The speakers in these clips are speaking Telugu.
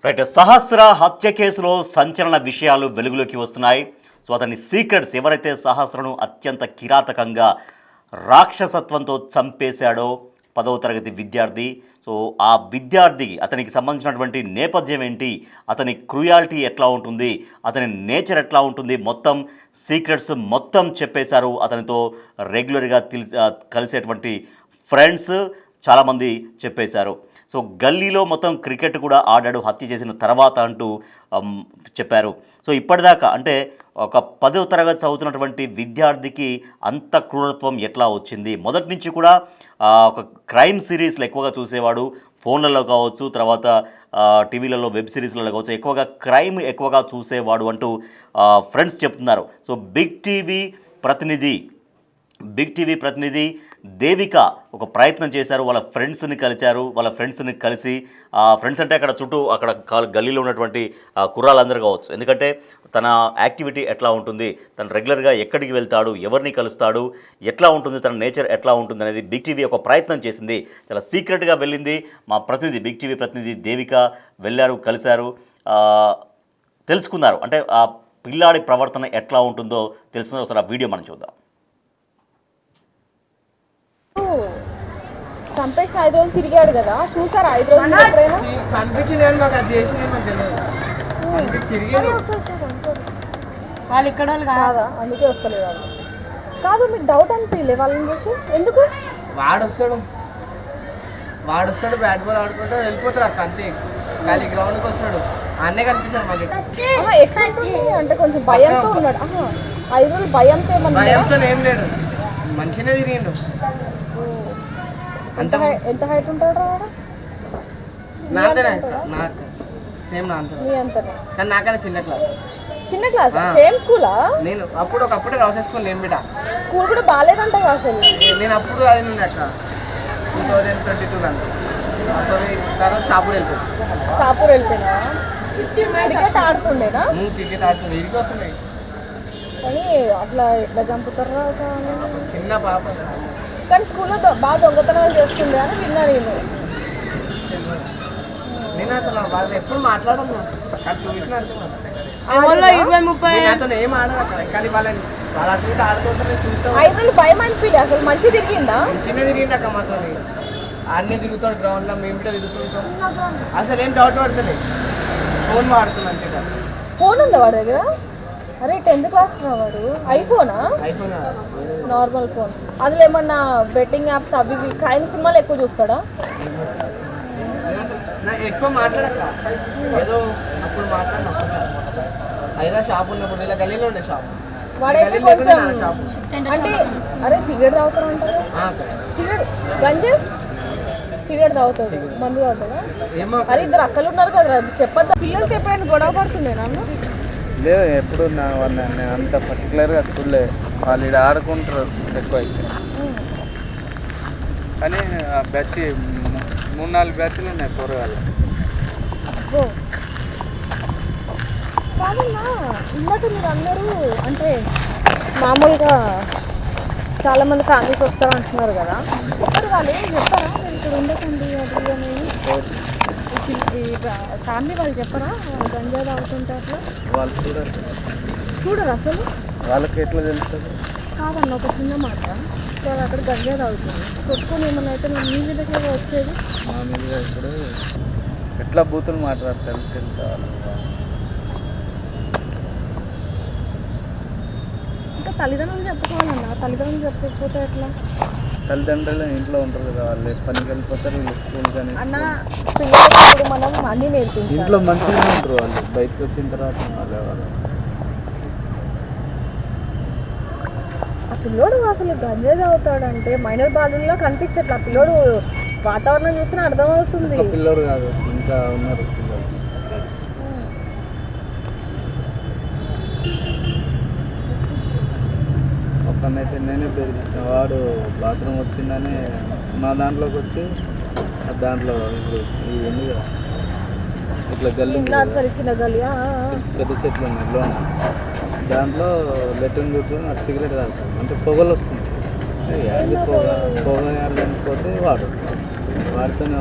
రైట్. సహస్ర హత్య కేసులో సంచలన విషయాలు వెలుగులోకి వస్తున్నాయి. సో అతని సీక్రెట్స్, ఎవరైతే సహస్రను అత్యంత కిరాతకంగా రాక్షసత్వంతో చంపేశాడో 10వ తరగతి విద్యార్థి. సో ఆ విద్యార్థికి అతనికి సంబంధించినటువంటి నేపథ్యం ఏంటి, అతని క్రూయాలిటీ ఎట్లా ఉంటుంది, అతని నేచర్ ఎట్లా ఉంటుంది, మొత్తం సీక్రెట్స్ మొత్తం చెప్పేశారు. అతనితో రెగ్యులర్గా కలిసేటువంటి ఫ్రెండ్స్ చాలామంది చెప్పేశారు. సో గల్లీలో మొత్తం క్రికెట్ కూడా ఆడాడు హత్య చేసిన తర్వాత అంటూ చెప్పారు. సో ఇప్పటిదాకా అంటే ఒక 10వ తరగతి చదువుతున్నటువంటి విద్యార్థికి అంత క్రూరత్వం ఎట్లా వచ్చింది? మొదటి నుంచి కూడా ఒక క్రైమ్ సిరీస్లు ఎక్కువగా చూసేవాడు, ఫోన్లలో కావచ్చు, తర్వాత టీవీలలో వెబ్ సిరీస్లలో కావచ్చు, ఎక్కువగా క్రైమ్ ఎక్కువగా చూసేవాడు అంటూ ఫ్రెండ్స్ చెప్తున్నారు. సో బిగ్ టీవీ ప్రతినిధి దేవిక ఒక ప్రయత్నం చేశారు. వాళ్ళ ఫ్రెండ్స్ని కలిసి ఫ్రెండ్స్ అంటే అక్కడ చుట్టూ అక్కడ గల్లీలో ఉన్నటువంటి కుర్రాళ్ళందరూ కావచ్చు. ఎందుకంటే తన యాక్టివిటీ ఎట్లా ఉంటుంది, తను రెగ్యులర్గా ఎక్కడికి వెళ్తాడు, ఎవరిని కలుస్తాడు, ఎట్లా ఉంటుంది, తన నేచర్ ఎట్లా ఉంటుంది అనేది బిగ్ టీవీ ఒక ప్రయత్నం చేసింది. చాలా సీక్రెట్గా వెళ్ళింది. మా బిగ్ టీవీ ప్రతినిధి దేవిక వెళ్ళారు, కలిశారు, తెలుసుకున్నారు. అంటే ఆ పిల్లాడి ప్రవర్తన ఎట్లా ఉంటుందో తెలుసుకున్నారు. ఒకసారి ఆ వీడియో మనం చూద్దాం. చంపేసిన 5 రోజులు తిరిగాడు కదా, చూసారా 5 రోజులు ఎప్పుడైనా కనిపించింది? వాళ్ళు ఇక్కడ వాళ్ళు కాదా, అందుకే వస్తలేదు వాళ్ళు. కాదు, మీకు డౌట్ అనిపించలే వాళ్ళని చూసి? ఎందుకు? వాడు వస్తాడు బ్యాట్ బాల్ ఆడుకుంటూ వెళ్ళిపోతాడు అక్క, అంతే. ఖాళీ గ్రౌండ్కి వస్తాడు, అన్నే కనిపిస్తాడు మాకు. ఎట్లా అంటే కొంచెం భయంతో ఉన్నాడు. 5 రోజులు భయంతో ఏం లేడు, మంచిగానే తిరిగిండు. ఎంత హైట్ ఉంటాడు? నాతోనే సేమ్ కానీ నాకన్నా చిన్న క్లాస్. సేమ్ స్కూలా? నేను ఒకప్పుడే రాసేసుకుని నేను బిడ్డ స్కూల్ కూడా బాగాలేదంట అసలు. నేను అప్పుడు అది నుండి అక్క 2022 తర్వాత షాపూర్ వెళ్ళిపోయినా. క్రికెట్ ఆడుతుండేనా? క్రికెట్ ఆడుతుంది, ఇడికి వస్తున్నాయి. కానీ అట్లా ఎట్లా చంపుతారా చిన్న పాప. కానీ స్కూల్లో బాగా దొంగతనాలు చేస్తుండే అని విన్నా నేను అసలు వాళ్ళు ఎప్పుడు మాట్లాడను, చూసిన ఏం ఆడదు. కానీ వాళ్ళని ఆడుతుంటే చూస్తాం. 5 రోజులు భయం అనిపించలే అసలు? మంచిగా తిరిగిందా? మంచిగా తిరిగింది అక్క, మాతో అన్నీ తిరుగుతాడు గ్రౌండ్లో, మేము కూడా తిరుగుతుంటాం. అసలు ఏం డౌట్ పడుతుంది, ఫోన్ వాడుతున్నాం అంతే కదా. ఫోన్ ఉందా వాడి దగ్గర? అరే 10th క్లాస్ వాడు. IPhone normal phone. అందులో ఏమన్నా బెట్టింగ్ యాప్స్ అవి క్రైమ్ సినిమాలు ఎక్కువ చూస్తాడా? ఎక్కువ మాట్లాడక, ఏదో అప్పుడు మాట్లాడినప్పుడు అయినా షాప్ ఉన్నప్పుడు ఇలా గల్లీలో ఉండే షాప్. వాడైతే కొంచెం అంటే అరే సిగరెట్ తాగుతాడు అంటారు. సిగరెట్ తాగుతాడు, మందు తాగుతాడా? అరే ఇద్దరు అక్కలు ఉన్నారు కదా, చెప్పద్దా? పిల్లలకి ఎప్పుడైనా గొడవ పడుతుండే నన్ను? లేదు, ఎప్పుడు నేను అంత పర్టికులర్గా చూడలే. వాళ్ళు ఇక్కడ ఆడుకుంటారు ఎక్కువ అయితే. కానీ బ్యాచ్ 3-4 బ్యాచ్లు ఉన్నాయి పోరగాళ్ళు. కాదన్నా, ఇందాక మీరు అందరూ అంటే మామూలుగా చాలామంది ఫ్యామిలీస్ వస్తారు అంటున్నారు కదా, ఇప్పుడు వాళ్ళు ఏం చెప్పారా? మీరు ఇక్కడ ఉండకండి అది అనేది ఫ్యామిలీ వాళ్ళు చెప్పరా? గంజా తాగుతుంటే అట్లా వాళ్ళు చూడరు అసలు? వాళ్ళకి ఎట్లా తెలుస్తుంది? కాదన్న, ఒక చిన్న మాట, వాళ్ళు అక్కడ గంజా తాగుతుంది, కొట్టుకొని ఏమన్నా అయితే మీ మీదకి వచ్చేది? మా మీద ఇప్పుడు ఎట్లా బూతులు మాట్లాడతారు తెలుసా? ఇంకా తల్లిదండ్రులు చెప్పుకోవాలన్నా, తల్లిదండ్రులు చెప్పకపోతే ఎట్లా? తల్లిదండ్రులు ఇంట్లో ఉంటారు కదా, వాళ్ళు పనికి వెళ్ళిపోతారు, వీళ్ళు స్కూల్ కానీ. అన్న పిల్లలకి మనం అన్నీ నేర్పించాలి. ఇంట్లో మంచిగా ఉంటారు వాళ్ళు, బయటకు వచ్చిన తర్వాత వాళ్ళు ఆ పిల్లోడు అసలు గంజా తాగుతాడంటే మైనర్ బాలుల్లో కనిపించట్లా. ఆ పిల్లోడు వాతావరణం చూస్తే అర్థమవుతుంది. పిల్లోడు కాదు, ఇంకా ఉన్నారు పిల్లలు. ఒకనైతే నేనే బెదిరించిన, వాడు బాత్రూమ్ వచ్చిందని మా దాంట్లోకి వచ్చి దాంట్లో ఇప్పుడు ఇవన్నీ కదా ఇట్లా గల్లి చిన్న గల్లి పెద్ద చెట్లు ఉన్నాయి లోన, దాంట్లో లెట్రిన్ కూర్చొని నాకు సిగరెట్ తాగుతాను. అంటే పొగలు వస్తుంది, పొగ వెళ్ళకపోతే వాడితోనే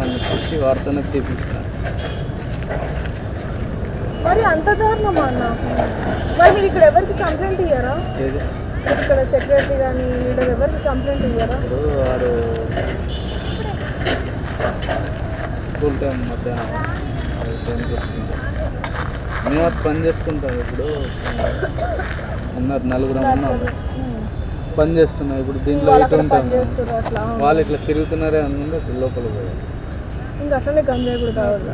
వాడితోనే తీపించిన. మరి అంత దారుణమా అన్న? మరి మీరు ఇక్కడ ఎవరికి కంప్లైంట్ ఇయ్యారా? ఏది ఇక్కడ సెక్రటరీ కానీ లీడర్ ఎవరికి కంప్లైంట్ ఇయ్యారా? ఇప్పుడు వాడు స్కూల్ టైం మధ్యాహ్నం టైంకి వస్తుంది. మేము అది పని చేసుకుంటాం. ఇప్పుడు ఉన్నారు నలుగురు ఉన్నారు పని చేస్తున్నాం. ఇప్పుడు దీంట్లో ఇటు ఉంటాం. అట్లా వాళ్ళు ఇట్లా తిరుగుతున్నారే అనుకుంటే లోపల పోయారు. ఇంకా అసలే గంజాయి కూడా కావాలి.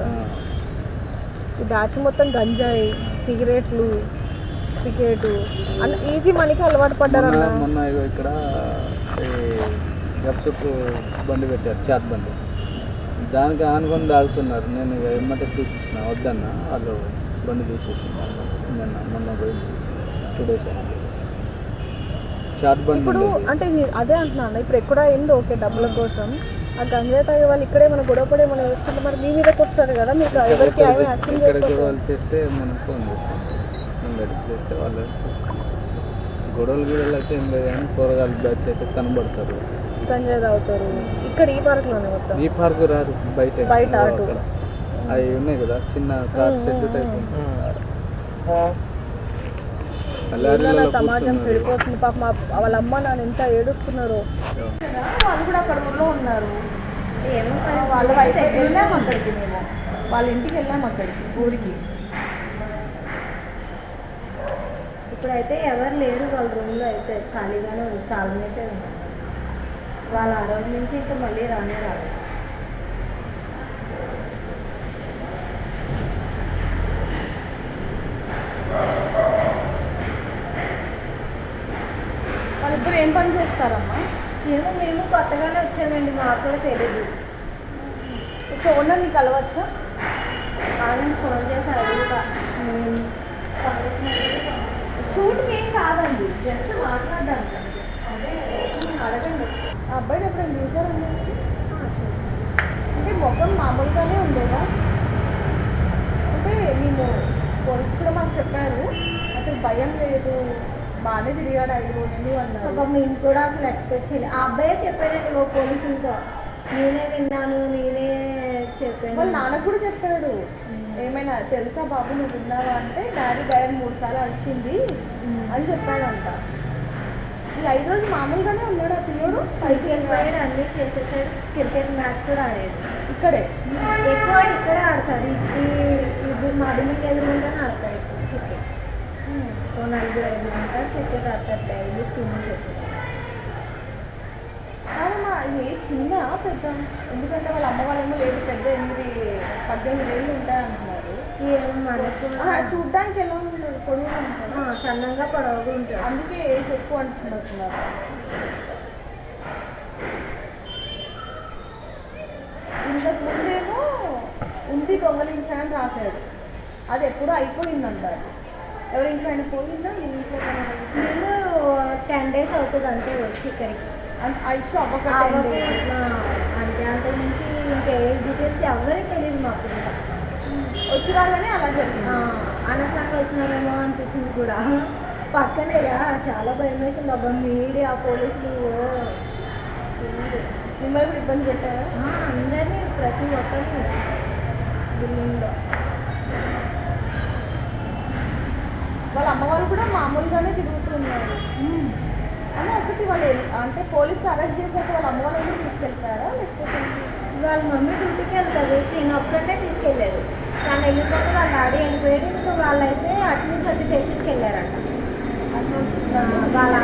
ఈ బ్యాచ్ మొత్తం గంజాయి, సిగరెట్లు, టికెట్ అన్న ఈజీ మనీకి అలవాటు పడ్డారన్న. మొన్న ఇక్కడ గప్చుప్పు బండి పెట్టారు, చాట్ బండి. దానికి ఆనుకొని తాగుతున్నారు. నేను ఇక ఎమ్మటే చూపించిన వద్దన్న, వాళ్ళు బండి తీసేసి మొన్న పోయింది 2 days చాట్ బండి. ఇప్పుడు అంటే అదే అంటున్నాను, ఇప్పుడు ఎక్కడ అయింది ఓకే డబ్బుల కోసం. ఆ గంజాయి తాగే వాళ్ళు ఇక్కడే మన గొడవపడే మనం వేసుకుంటే మరి మీ మీదకి వస్తారు కదా. మీకు ఎవరికి ఏమీ యాక్షన్ ఇక్కడ గొడవలు చేస్తే మనం ఫోన్ చేస్తాం. మనం చేస్తే వాళ్ళు చూస్తాం. గొడవలు అయితే ఏం లేదు కానీ కూరగాయలు బ్యాచ్ అయితే కనబడతారు, గంజాయి తాగుతారు. ఇక్కడ ఈ పార్క్లోనే మొత్తం. ఈ పార్క్ రారు, బయట అటు అవి ఉన్నాయి కదా చిన్న కార్ సెట్ టైప్. సమాజం చెడిపోతుంది. పాప వాళ్ళ అమ్మ నాన్న ఎంత ఏడుస్తున్నారు. వాళ్ళు కూడా అక్కడ ఊళ్ళో ఉన్నారు. వాళ్ళ వైపు వెళ్ళాము అక్కడికి, మేము వాళ్ళ ఇంటికి వెళ్ళాము అక్కడికి ఊరికి. ఇప్పుడైతే ఎవరు లేరు వాళ్ళ రూమ్లో, అయితే ఖాళీగానే ఉంది. చాలా అయితే ఉంది. వాళ్ళ ఆ రోజు నుంచి ఇంకా మళ్ళీ రానే రాదు. వాళ్ళిద్దరు ఏం పని చేస్తారమ్మా? ఏమో మేము కొత్తగానే వచ్చామండి, మాకు కూడా తెలియదు. ఫోన్ నీకు కలవచ్చా? వాళ్ళని ఫోన్ చేసి అడుగుతా. షూటింగ్ ఏం కాదండి, జస్ట్ మాట్లాడడానికి. అదే అడగండి. ఆ అబ్బాయిని ఎప్పుడైనా చూసారండి? అంటే మొత్తం మామూలుగానే ఉండేదా? అంటే మేము పోలీసు కూడా మాకు చెప్పారు, అసలు భయం లేదు, బాగానే తిరిగాడు 5 రోజులు అన్నారు. మేము కూడా అసలు ఎక్స్పెక్ట్ చేయలేదు. ఆ అబ్బాయే చెప్పాడండి ఓ పోలీసులతో, నేనే విన్నాను, నేనే చెప్పాను. వాళ్ళ నాన్నకు కూడా చెప్పాడు, ఏమైనా తెలుసా బాబు నువ్వు విన్నావా అంటే డాడీ 3 సార్లు వచ్చింది అని చెప్పాడంట. ఈ 5 రోజులు మామూలుగానే ఉన్నాడు ఆ పిల్లడు. పైకి వెళ్ళిపోయాడు, అన్నీ చేసేసాడు. క్రికెట్ మ్యాచ్ కూడా ఆడాడు ఇక్కడే. ఎక్కువ ఇక్కడే ఆడతారు. ఇది మడిమికి ఎదురుంటానే ఆడతారు క్రికెట్. 4-5 ఉంటారు క్రికెట్ ఆడతారు డైలీ స్కూల్ నుంచి వచ్చేది. అవునమ్మా, ఇది చిన్న పెద్ద, ఎందుకంటే వాళ్ళ అమ్మ వాళ్ళేమో లేదు పెద్ద 8-18 ఏళ్ళు ఉంటాయంటున్నారు. చూడ్డానికి ఎలా ఉంటాడు? పొడవుగా ఉంటాడు, సన్నంగా పొడవుగా ఉంటాడు. అందుకే ఏజ్ ఎక్కువ అంటున్నారు. ఇంతకు ముందేమో ఉంది దొంగలించాలని రాశాడు, అది ఎప్పుడూ అయిపోయిందంటారు. ఎవరి ఇంట్లో అయినా పోయిందా? మీ ఇంట్లో నేను 10 days అవుతుంది అంతే వచ్చి ఇక్కడికి. ఐషు అంటే అంత నుంచి ఇంకా ఏ డీటెయిల్స్ ఎవరికి తెలియదు మాకు. వచ్చినారని అలా జరిగింది. అనవసరంగా వచ్చినారేమో అనిపించింది కూడా. పక్కనేగా చాలా భయం వేసింది. అబ్బా మీడియా పోలీసులు మిమ్మల్ని కూడా ఇబ్బంది పెట్టారా? అందరినీ, ప్రతి ఒక్కరిని బిల్డింగ్లో. వాళ్ళ అమ్మవారు కూడా మామూలుగానే తిరుగుతున్నారు. అని ఒకటి వాళ్ళు అంటే పోలీసులు అరెస్ట్ చేశాక వాళ్ళ అమ్మ వాళ్ళు ఎందుకు తీసుకెళ్తారా, లేకపోతే వాళ్ళ మమ్మీ డ్యూటీకి వెళ్తారు, నేను ఒక్కటే తీసుకెళ్ళారు. తను వెళ్ళిపోతే వాళ్ళ డాడీ వెళ్ళిపోయాడు. ఇంకా వాళ్ళైతే అటు నుంచి అటు స్టేషన్కి వెళ్ళారంట. వాళ్ళ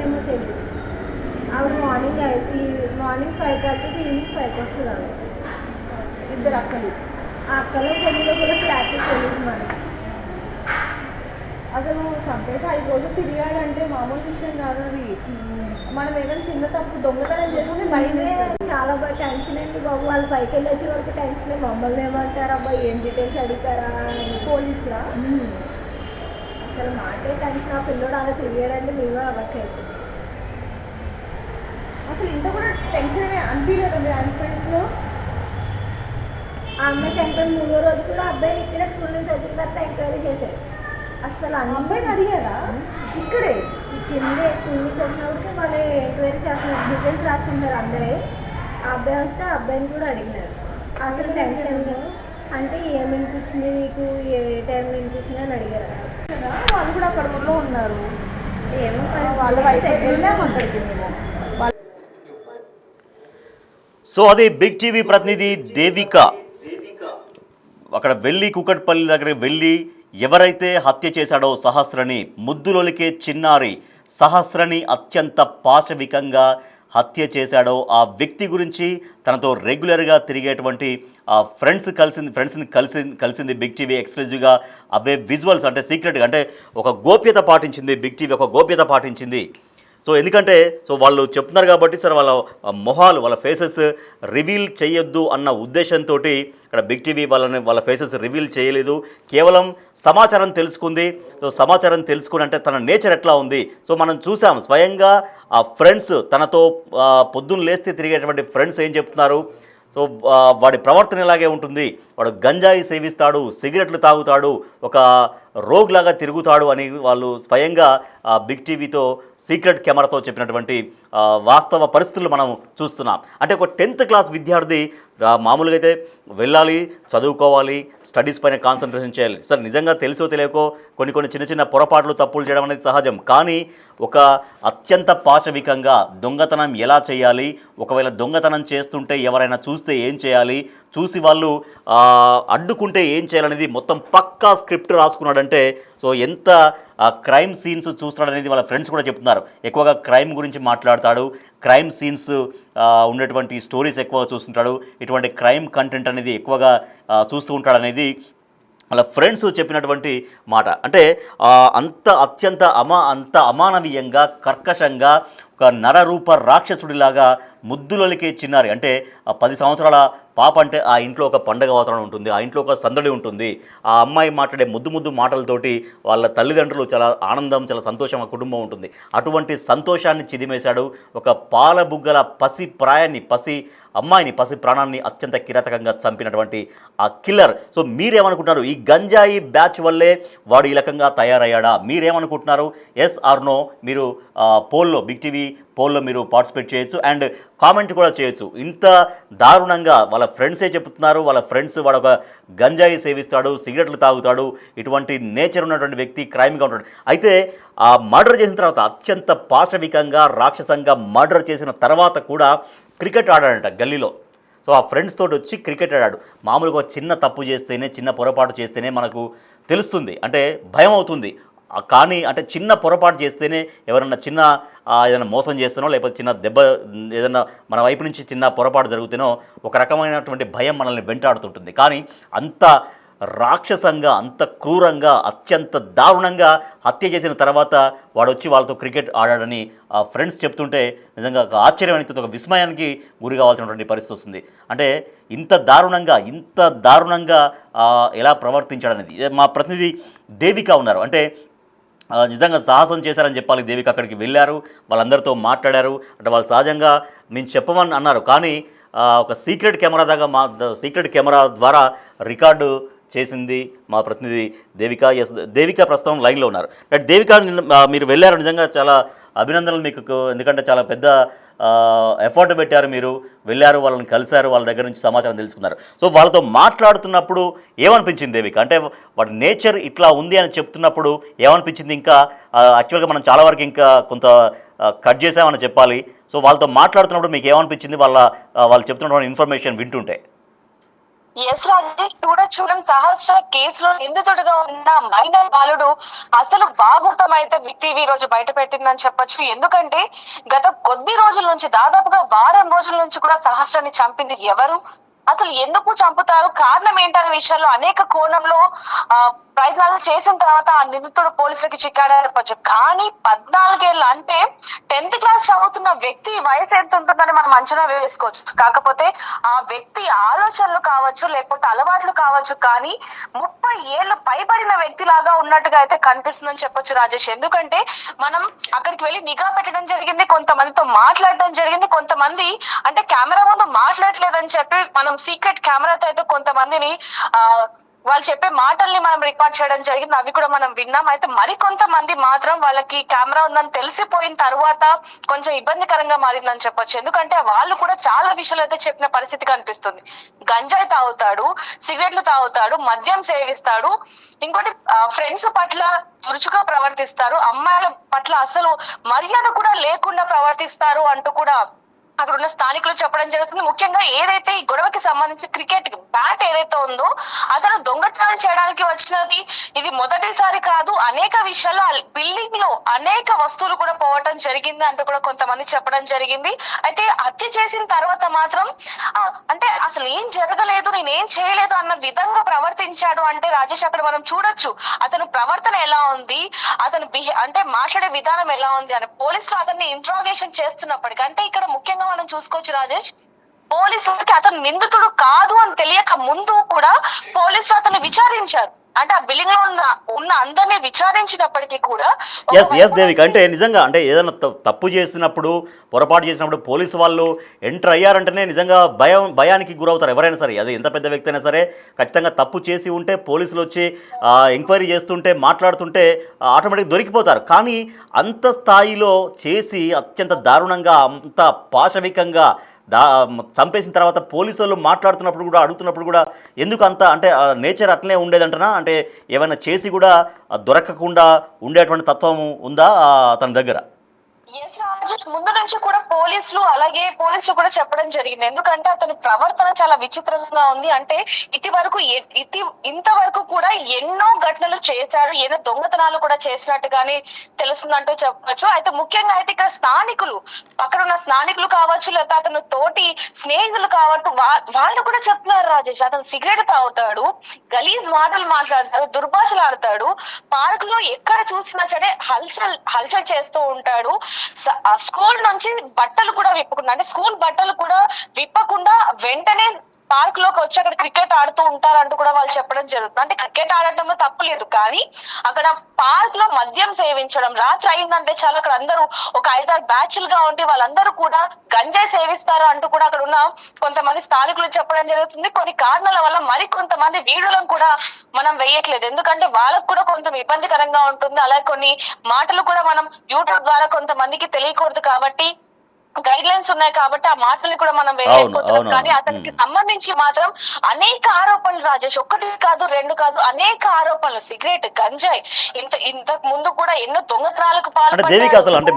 ఏమో తెలియదు. ఆవిడ మార్నింగ్ 5:30 ఈవినింగ్ 5 వస్తుంది. ఆవిడ 2 అక్కలు. ఆ అక్కలో చెల్లిలో కూడా ఫ్లాట్కి తెలియదు మనకి. అసలు చంపేసి 5 రోజులు తిరిగాడంటే మామూలు విషయం కాదు అది. మనం ఏదైనా చిన్న తప్పు దొంగతనం చేస్తే భయం. చాలా బాగా టెన్షన్ అండి బాబు. వాళ్ళు పైకి వెళ్ళి వచ్చే వరకు టెన్షన్. మమ్మల్ని ఏమంటారు అబ్బా, ఏం డీటెయిల్స్ అడుగుతారా పోలీసులా? అసలు మాకే టెన్షన్. ఆ పిల్లడు అలా తిరిగాడంటే మేము అవ్వట్లేదు. అసలు ఇంత కూడా టెన్షన్ అనిపించలేదండి అనిపించలో. ఆ అమ్మాయి చనిపోయిన 3వ రోజు కూడా అబ్బాయిని ఇక్కడే స్కూల్ నుంచి వచ్చిన తర్వాత ఎంక్వైరీ చేశారు. అసలు అబ్బాయిని అడిగారా? ఇక్కడే కిందే స్కూల్ నుంచి వచ్చినప్పటికీ వాళ్ళు ఎంక్వైరీ చేస్తున్నారు, డీటెయిల్స్ రాసుకుంటారు అందరే. ఆ అబ్బాయి వస్తే ఆ అబ్బాయిని కూడా అడిగినారు. అసలు అంటే ఏం వినిపించింది నీకు, ఏ టైంలో వినిపించింది అని అడిగారు. కదా, వాళ్ళు కూడా అక్కడ ఊళ్ళో ఉన్నారు. ఏమో వాళ్ళ వయసు వెళ్ళాము అక్కడికి మేము. సో అది బిగ్ టీవీ ప్రతినిధి దేవిక అక్కడ వెళ్ళి కుకట్పల్లి దగ్గర వెళ్ళి ఎవరైతే హత్య చేశాడో సహస్రని, ముద్దులోలికే చిన్నారి సహస్రని అత్యంత పాశవికంగా హత్య చేశాడో ఆ వ్యక్తి గురించి, తనతో రెగ్యులర్గా తిరిగేటువంటి ఫ్రెండ్స్ని కలిసింది బిగ్ టీవీ ఎక్స్క్లూజివ్గా. అవే విజువల్స్ అంటే సీక్రెట్గా, అంటే ఒక గోప్యత పాటించింది బిగ్ టీవీ, ఒక గోప్యత పాటించింది. సో ఎందుకంటే వాళ్ళు చెప్తున్నారు కాబట్టి సార్ వాళ్ళ మొహాలు, వాళ్ళ ఫేసెస్ రివీల్ చేయొద్దు అన్న ఉద్దేశంతో ఇక్కడ బిగ్ టీవీ వాళ్ళ ఫేసెస్ రివీల్ చేయలేదు. కేవలం సమాచారం తెలుసుకుంది. సో సమాచారం తెలుసుకుని అంటే తన నేచర్ ఎట్లా ఉంది, సో మనం చూసాం స్వయంగా ఆ ఫ్రెండ్స్, తనతో పొద్దున్న లేస్తే తిరిగేటువంటి ఫ్రెండ్స్ ఏం చెప్తున్నారు. సో వాడి ప్రవర్తన ఇలాగే ఉంటుంది, వాడు గంజాయి సేవిస్తాడు, సిగరెట్లు తాగుతాడు, ఒక రోగ్ లాగా తిరుగుతాడు అని వాళ్ళు స్వయంగా బిగ్ టీవీతో సీక్రెట్ కెమెరాతో చెప్పినటువంటి వాస్తవ పరిస్థితులు మనం చూస్తున్నాం. అంటే ఒక 10th క్లాస్ విద్యార్థి మామూలుగా అయితే వెళ్ళాలి, చదువుకోవాలి, స్టడీస్ పైన కాన్సన్ట్రేషన్ చేయాలి. సార్ నిజంగా తెలుసో తెలియకో కొన్ని చిన్న చిన్న పొరపాట్లు, తప్పులు చేయడం అనేది సహజం. కానీ ఒక అత్యంత పాశవికంగా దొంగతనం ఎలా చేయాలి, ఒకవేళ దొంగతనం చేస్తుంటే ఎవరైనా చూస్తే ఏం చేయాలి, చూసి వాళ్ళు అడ్డుకుంటే ఏం చేయాలనేది మొత్తం పక్కా స్క్రిప్ట్ రాసుకున్నాడంటే సో ఎంత క్రైమ్ సీన్స్ చూస్తున్నాడనేది వాళ్ళ ఫ్రెండ్స్ కూడా చెప్తున్నారు. ఎక్కువగా క్రైమ్ గురించి మాట్లాడతాడు, క్రైమ్ సీన్స్ ఉండేటువంటి స్టోరీస్ ఎక్కువగా చూస్తుంటాడు, ఇటువంటి క్రైమ్ కంటెంట్ అనేది ఎక్కువగా చూస్తూ ఉంటాడు అనేది వాళ్ళ ఫ్రెండ్స్ చెప్పినటువంటి మాట. అంటే అంత అమానవీయంగా, కర్కశంగా, ఒక నరరూప రాక్షసుడిలాగా ముద్దులొలికే చిన్నారి, అంటే 10 సంవత్సరాల పాప అంటే ఆ ఇంట్లో ఒక పండగ వాతావరణం ఉంటుంది, ఆ ఇంట్లో ఒక సందడి ఉంటుంది. ఆ అమ్మాయి మాట్లాడే ముద్దు మాటలతోటి వాళ్ళ తల్లిదండ్రులు చాలా ఆనందం, చాలా సంతోషం, ఆ కుటుంబం ఉంటుంది. అటువంటి సంతోషాన్ని చిదిమేశాడు. ఒక పాలబుగ్గల పసి అమ్మాయిని, పసి ప్రాణాన్ని అత్యంత కిరాతకంగా చంపినటువంటి ఆ కిల్లర్. సో మీరేమనుకుంటున్నారు, ఈ గంజాయి బ్యాచ్ వల్లే వాడు ఈ రకంగా తయారయ్యాడా? మీరేమనుకుంటున్నారు? ఎస్ ఆర్ నో మీరు పోల్లో, బిగ్ టీవీ పోల్లో మీరు పార్టిసిపేట్ చేయొచ్చు అండ్ కామెంట్ కూడా చేయొచ్చు. ఇంత దారుణంగా వాళ్ళ ఫ్రెండ్సే చెప్తున్నారు, వాళ్ళ ఫ్రెండ్స్ వాడు ఒక గంజాయి సేవిస్తాడు, సిగరెట్లు తాగుతాడు, ఇటువంటి నేచర్ ఉన్నటువంటి వ్యక్తి, క్రైమ్గా ఉంటాడు. అయితే ఆ మర్డర్ చేసిన తర్వాత అత్యంత పాశవికంగా, రాక్షసంగా మర్డర్ చేసిన తర్వాత కూడా క్రికెట్ ఆడాడంట గల్లీలో. సో ఆ ఫ్రెండ్స్ తోటి వచ్చి క్రికెట్ ఆడాడు. మామూలుగా చిన్న తప్పు చేస్తేనే, చిన్న పొరపాటు చేస్తేనే మనకు తెలుస్తుంది, అంటే భయం అవుతుంది. కానీ అంటే చిన్న పొరపాటు చేస్తేనే, ఎవరన్నా చిన్న ఏదైనా మోసం చేస్తేనో, లేకపోతే చిన్న దెబ్బ ఏదైనా మన వైపు నుంచి చిన్న పొరపాటు జరుగుతేనో ఒక రకమైనటువంటి భయం మనల్ని వెంటాడుతుంటుంది. కానీ అంత రాక్షసంగా, అంత క్రూరంగా, అత్యంత దారుణంగా హత్య చేసిన తర్వాత వాడు వచ్చి వాళ్ళతో క్రికెట్ ఆడాడని ఆ ఫ్రెండ్స్ చెప్తుంటే నిజంగా ఒక ఆశ్చర్యం అనిపిస్తుంది, ఒక విస్మయానికి గురి కావాల్సినటువంటి పరిస్థితి వస్తుంది. అంటే ఇంత దారుణంగా ఎలా ప్రవర్తించాడనేది మా ప్రతినిధి దేవిక ఉన్నారు. అంటే నిజంగా సాహసం చేశారని చెప్పాలి. దేవిక అక్కడికి వెళ్ళారు, వాళ్ళందరితో మాట్లాడారు. అంటే వాళ్ళు సహజంగా మేము చెప్పమని అన్నారు, కానీ ఒక సీక్రెట్ కెమెరా ద్వారా రికార్డు చేసింది మా ప్రతినిధి దేవిక. దేవిక ప్రస్తుతం లైన్లో ఉన్నారు. దేవిక, మీరు వెళ్ళారు, నిజంగా చాలా అభినందనలు మీకు. ఎందుకంటే చాలా పెద్ద ఎఫర్ట్ పెట్టారు, మీరు వెళ్ళారు, వాళ్ళని కలిశారు, వాళ్ళ దగ్గర నుంచి సమాచారం తెలుసుకున్నారు. సో వాళ్ళతో మాట్లాడుతున్నప్పుడు ఏమనిపించింది దేవిక? అంటే వాడి నేచర్ ఇట్లా ఉంది అని చెప్తున్నప్పుడు ఏమనిపించింది? ఇంకా యాక్చువల్గా మనం చాలా వరకు ఇంకా కొంత కట్ చేసామని చెప్పాలి. సో వాళ్ళతో మాట్లాడుతున్నప్పుడు మీకు ఏమనిపించింది వాళ్ళు చెప్తున్నటువంటి ఇన్ఫర్మేషన్ వింటుంటే? ఎస్ రాజేష్, చూడం సహస్ర కేసులో నిందితుడిగా ఉన్న మైనర్ బాలుడు అసలు బాగుతం అయితే బిగ్ టీవీ రోజు బయట పెట్టిందని చెప్పొచ్చు. ఎందుకంటే గత కొద్ది రోజుల నుంచి, దాదాపుగా వారం రోజుల నుంచి కూడా సహస్రని చంపింది ఎవరు, అసలు ఎందుకు చంపుతారు, కారణం ఏంటనే విషయంలో అనేక కోణంలో ప్రయత్నాలు చేసిన తర్వాత ఆ నిందితుడు పోలీసులకి చిక్కాడని చెప్పొచ్చు. కానీ 14 ఏళ్ళు అంటే 10th క్లాస్ చదువుతున్న వ్యక్తి వయసు ఎంత ఉంటుందని మనం అంచనా వేసుకోవచ్చు. కాకపోతే ఆ వ్యక్తి ఆలోచనలు కావచ్చు, లేకపోతే అలవాట్లు కావచ్చు, కానీ 30 ఏళ్ళు పైబడిన వ్యక్తి లాగా ఉన్నట్టుగా అయితే కనిపిస్తుందని చెప్పొచ్చు రాజేష్. ఎందుకంటే మనం అక్కడికి వెళ్ళి నిఘా పెట్టడం జరిగింది, కొంతమందితో మాట్లాడడం జరిగింది, కొంతమంది అంటే కెమెరా ముందు మాట్లాడలేదని చెప్పి మనం సీక్రెట్ కెమెరాతో అయితే కొంతమందిని వాళ్ళు చెప్పే మాటల్ని మనం రికార్డ్ చేయడం జరిగింది, అవి కూడా మనం విన్నాం. అయితే మరికొంతమంది మాత్రం వాళ్ళకి కెమెరా ఉందని తెలిసిపోయిన తర్వాత కొంచెం ఇబ్బందికరంగా మారిందని చెప్పొచ్చు. ఎందుకంటే వాళ్ళు కూడా చాలా విషయాలు అయితే చెప్పిన పరిస్థితి కనిపిస్తుంది. గంజాయి తాగుతాడు, సిగరెట్లు తాగుతాడు, మద్యం సేవిస్తాడు, ఇంకోటి ఫ్రెండ్స్ పట్ల దురుచుగా ప్రవర్తిస్తారు, అమ్మాయిల పట్ల అసలు మర్యాద కూడా లేకుండా ప్రవర్తిస్తారు అంటూ కూడా అక్కడ ఉన్న స్థానికులు చెప్పడం జరుగుతుంది. ముఖ్యంగా ఏదైతే ఈ గొడవకి సంబంధించి క్రికెట్ బ్యాట్ ఏదైతే ఉందో అతను దొంగతనం చేయడానికి వచ్చినది ఇది మొదటిసారి కాదు. అనేక విషయాల్లో బిల్డింగ్ లో అనేక వస్తువులు కూడా పోవటం జరిగింది అంటూ కూడా కొంతమంది చెప్పడం జరిగింది. అయితే హత్య చేసిన తర్వాత మాత్రం అంటే అసలు ఏం జరగలేదు, నేనేం చేయలేదు అన్న విధంగా ప్రవర్తించాడు అంటే రాజేష్ అక్కడ మనం చూడొచ్చు అతను ప్రవర్తన ఎలా ఉంది, అతను అంటే మాట్లాడే విధానం ఎలా ఉంది అని పోలీసులు అతన్ని ఇంట్రాగేషన్ చేస్తున్నప్పటికీ అంటే ఇక్కడ ముఖ్యంగా మనం చూసుకోవచ్చు రాజేష్, పోలీసులకి అతను నిందితుడు కాదు అని తెలియక ముందు కూడా పోలీసులు అతన్ని విచారించారు. అంటే ఆ బిల్డింగ్ లో ఉన్న అందరినీ విచారించినప్పటికీ కూడా ఎస్ దేవిక, అంటే నిజంగా అంటే ఏదైనా తప్పు చేసినప్పుడు పొరపాటు చేసినప్పుడు పోలీసు వాళ్ళు ఎంటర్ అయ్యారంటేనే నిజంగా భయానికి గురవుతారు ఎవరైనా సరే. అది ఎంత పెద్ద వ్యక్తి అయినా సరే ఖచ్చితంగా తప్పు చేసి ఉంటే పోలీసులు వచ్చి ఎంక్వైరీ చేస్తుంటే మాట్లాడుతుంటే ఆటోమేటిక్గా దొరికిపోతారు. కానీ అంత స్థాయిలో చేసి అత్యంత దారుణంగా అంత పాశవికంగా చంపేసిన తర్వాత పోలీసు వాళ్ళు మాట్లాడుతున్నప్పుడు కూడా అడుగుతున్నప్పుడు కూడా ఎందుకు అంత అంటే నేచర్ అట్లనే ఉండేదంటనా, అంటే ఏమైనా చేసి కూడా దొరకకుండా ఉండేటువంటి తత్వం ఉందా అతని దగ్గర? ముందు నుంచి కూడా పోలీసులు కూడా చెప్పడం జరిగింది. ఎందుకంటే అతని ప్రవర్తన చాలా విచిత్రంగా ఉంది. అంటే ఇంతవరకు కూడా ఎన్నో ఘటనలు చేశాడు, ఎన్నో దొంగతనాలు కూడా చేసినట్టుగానే తెలుస్తుందంటూ చెప్పవచ్చు. అయితే ముఖ్యంగా అయితే ఇక్కడ అక్కడ ఉన్న స్నానికులు కావచ్చు, లేదా అతను తోటి స్నేహితులు కావచ్చు, వాళ్ళు కూడా చెప్తున్నారు రాజేష్ అతను సిగరెట్ తాగుతాడు, గలీజ్ మాటలు మాట్లాడతాడు, దుర్భాషలు ఆడతాడు, పార్క్ లో ఎక్కడ చూసినా సరే హల్చల్ చేస్తూ ఉంటాడు. స్కూల్ నుంచి బట్టలు కూడా విప్పకుండా అంటే స్కూల్ బట్టలు కూడా విప్పకుండా వెంటనే పార్క్ లోకి వచ్చి అక్కడ క్రికెట్ ఆడుతూ ఉంటారంటూ కూడా వాళ్ళు చెప్పడం జరుగుతుంది. అంటే క్రికెట్ ఆడటంలో తప్పు లేదు, కానీ అక్కడ పార్క్ లో మద్యం సేవించడం, రాత్రి అయిందంటే చాలా అక్కడ అందరూ ఒక 5-6 బ్యాచ్లుగా ఉండి వాళ్ళందరూ కూడా గంజాయి సేవిస్తారు అంటూ కూడా అక్కడ ఉన్న కొంతమంది స్థానికులు చెప్పడం జరుగుతుంది. కొన్ని కారణాల వల్ల మరి కొంతమంది వీడియోలను కూడా మనం వేయట్లేదు, ఎందుకంటే వాళ్ళకు కూడా కొంత ఇబ్బందికరంగా ఉంటుంది. అలాగే కొన్ని మాటలు కూడా మనం యూట్యూబ్ ద్వారా కొంతమందికి తెలియకూడదు కాబట్టి గైడ్ లైన్స్ ఉన్నాయి కాబట్టి ఆ మాటల్ని కూడా మనం వేయలేకపోతున్నాం. కానీ అతనికి సంబంధించి మాత్రం అనేక ఆరోపణలు రాజేష్, 1 కాదు 2 కాదు అనేక ఆరోపణలు, సిగరెట్, గంజాయి, ఇంతకు ముందు కూడా ఎన్నో దొంగతనాలకు పాల్పడ్డారు. దేవిక అసలు అంటే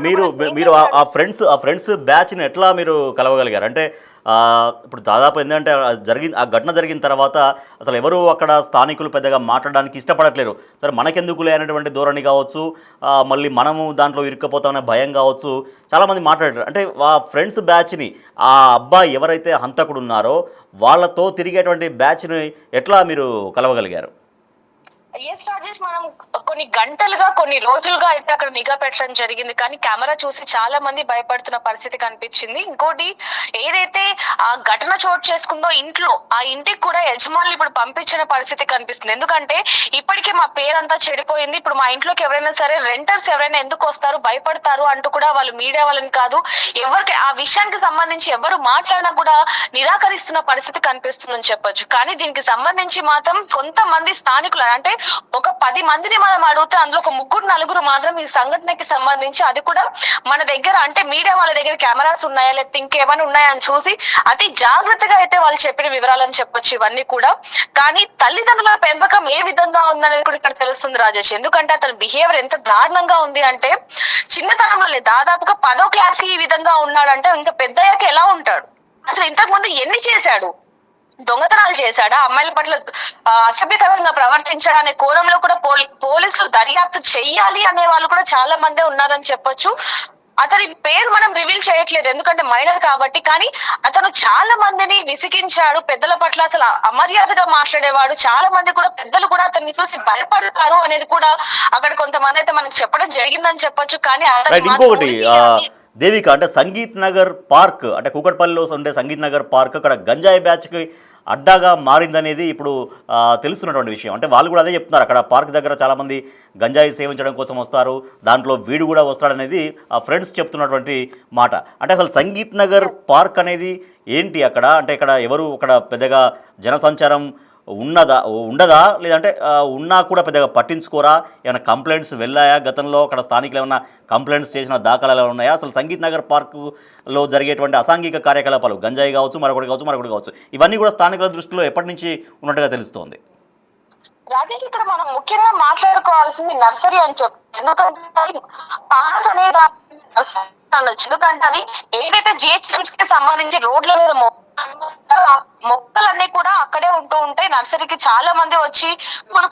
మీరు ఆ ఫ్రెండ్స్ బ్యాచ్ ని ఎట్లా మీరు కలవగలిగారు? అంటే ఇప్పుడు దాదాపు ఏంటంటే ఆ ఘటన జరిగిన తర్వాత అసలు ఎవరు అక్కడ స్థానికులు పెద్దగా మాట్లాడడానికి ఇష్టపడట్లేరు. సరే మనకెందుకులే అనేటువంటి ధోరణి కావచ్చు, మళ్ళీ మనము దాంట్లో ఇరుక్కపోతామనే భయం కావచ్చు, చాలామంది మాట్లాడారు. అంటే ఆ ఫ్రెండ్స్ బ్యాచ్ని ఆ అబ్బాయి ఎవరైతే హంతకుడు ఉన్నారో వాళ్ళతో తిరిగేటువంటి బ్యాచ్ని ఎట్లా మీరు కలవగలిగారు? ఎస్ రాజేష్, మనం కొన్ని గంటలుగా కొన్ని రోజులుగా అయితే అక్కడ నిఘా పెట్టడం జరిగింది, కానీ కెమెరా చూసి చాలా మంది భయపడుతున్న పరిస్థితి కనిపించింది. ఇంకోటి ఏదైతే ఆ ఘటన చోటు చేసుకుందో ఇంట్లో, ఆ ఇంటికి కూడా యజమానులు ఇప్పుడు పంపించిన పరిస్థితి కనిపిస్తుంది. ఎందుకంటే ఇప్పటికీ మా పేరంతా చెడిపోయింది, ఇప్పుడు మా ఇంట్లోకి ఎవరైనా సరే రెంటర్స్ ఎవరైనా ఎందుకు వస్తారు, భయపడతారు అంటూ కూడా వాళ్ళు మీడియా వాళ్ళని కాదు ఎవరికి ఆ విషయానికి సంబంధించి ఎవరు మాట్లాడినా కూడా నిరాకరిస్తున్న పరిస్థితి కనిపిస్తుందని చెప్పొచ్చు. కానీ దీనికి సంబంధించి మాత్రం కొంతమంది స్థానికులు అంటే ఒక 10 మందిని మనం అడిగితే అందులో ఒక 3-4 మాత్రం ఈ సంఘటనకి సంబంధించి, అది కూడా మన దగ్గర అంటే మీడియా వాళ్ళ దగ్గర కెమెరాస్ ఉన్నాయా లేకపోతే ఇంకేమైనా ఉన్నాయా అని చూసి అతి జాగ్రత్తగా అయితే వాళ్ళు చెప్పిన వివరాలని చెప్పొచ్చు ఇవన్నీ కూడా. కానీ తల్లిదండ్రుల పెంపకం ఏ విధంగా ఉందనేది కూడా ఇక్కడ తెలుస్తుంది రాజేష్. ఎందుకంటే అతని బిహేవియర్ ఎంత దారుణంగా ఉంది అంటే చిన్నతనంలో దాదాపుగా 10వ క్లాస్ ఈ విధంగా ఉన్నాడంటే ఇంకా పెద్దయ్యాక ఎలా ఉంటాడు? అసలు ఇంతకు ముందు ఎన్ని చేశాడు? దొంగతనాలు చేశాడా, అమ్మాయిల పట్ల అసభ్యకరంగా ప్రవర్తించాడా అనే కోణంలో కూడా పోలీసులు దర్యాప్తు చెయ్యాలి అనే వాళ్ళు కూడా చాలా మందే ఉన్నారని చెప్పొచ్చు. అతని పేరు మనం రివీల్ చేయట్లేదు ఎందుకంటే మైనర్ కాబట్టి, కానీ అతను చాలా మందిని విసిగించాడు, పెద్దల పట్ల అసలు అమర్యాదగా మాట్లాడేవాడు, చాలా మంది కూడా పెద్దలు కూడా అతన్ని చూసి భయపడతారు అనేది కూడా అక్కడ కొంతమంది అయితే మనకు చెప్పడం జరిగిందని చెప్పొచ్చు. కానీ ఇంకొకటి దేవిక, అంటే సంగీత్ నగర్ పార్క్ అంటే కూకట్పల్లిలో ఉండే సంగీత్ నగర్ పార్క్ అక్కడ గంజాయి బ్యాచ్కి అడ్డాగా మారిందనేది ఇప్పుడు తెలుస్తున్నటువంటి విషయం. అంటే వాళ్ళు కూడా అదే చెప్తున్నారు, అక్కడ పార్క్ దగ్గర చాలామంది గంజాయి సేవించడం కోసం వస్తారు, దాంట్లో వీడు కూడా వస్తాడనేది ఆ ఫ్రెండ్స్ చెప్తున్నటువంటి మాట. అంటే అసలు సంగీత్ నగర్ పార్క్ అనేది ఏంటి అక్కడ? అంటే ఇక్కడ ఎవరు అక్కడ పెద్దగా జనసంచారం ఉండదా లేదంటే ఉన్నా కూడా పెద్దగా పట్టించుకోరా? ఏమైనా కంప్లైంట్స్ వెళ్ళాయా గతంలో? అక్కడ స్థానికులు ఏమైనా కంప్లైంట్స్ చేసిన దాఖలాలు ఉన్నాయా? అసలు సంగీత్ నగర్ పార్కులో జరిగేటువంటి అసాంఘిక కార్యకలాపాలు, గంజాయి కావచ్చు, మరొకటి కావచ్చు, ఇవన్నీ కూడా స్థానికుల దృష్టిలో ఎప్పటి నుంచి ఉన్నట్టుగా తెలుస్తోంది? రాజేష్, ఇక్కడ మనం ముఖ్యంగా మాట్లాడుకోవాల్సింది నర్సరీ అని చెప్పి. ఎందుకంటే పార్క్ అనేది అనొచ్చు. ఎందుకంటే అది ఏదైతే జిహెచ్ఎంసీ కి సంబంధించి రోడ్ల మీద మొక్కలన్నీ కూడా అక్కడే ఉంటూ ఉంటాయి. నర్సరీకి చాలా మంది వచ్చి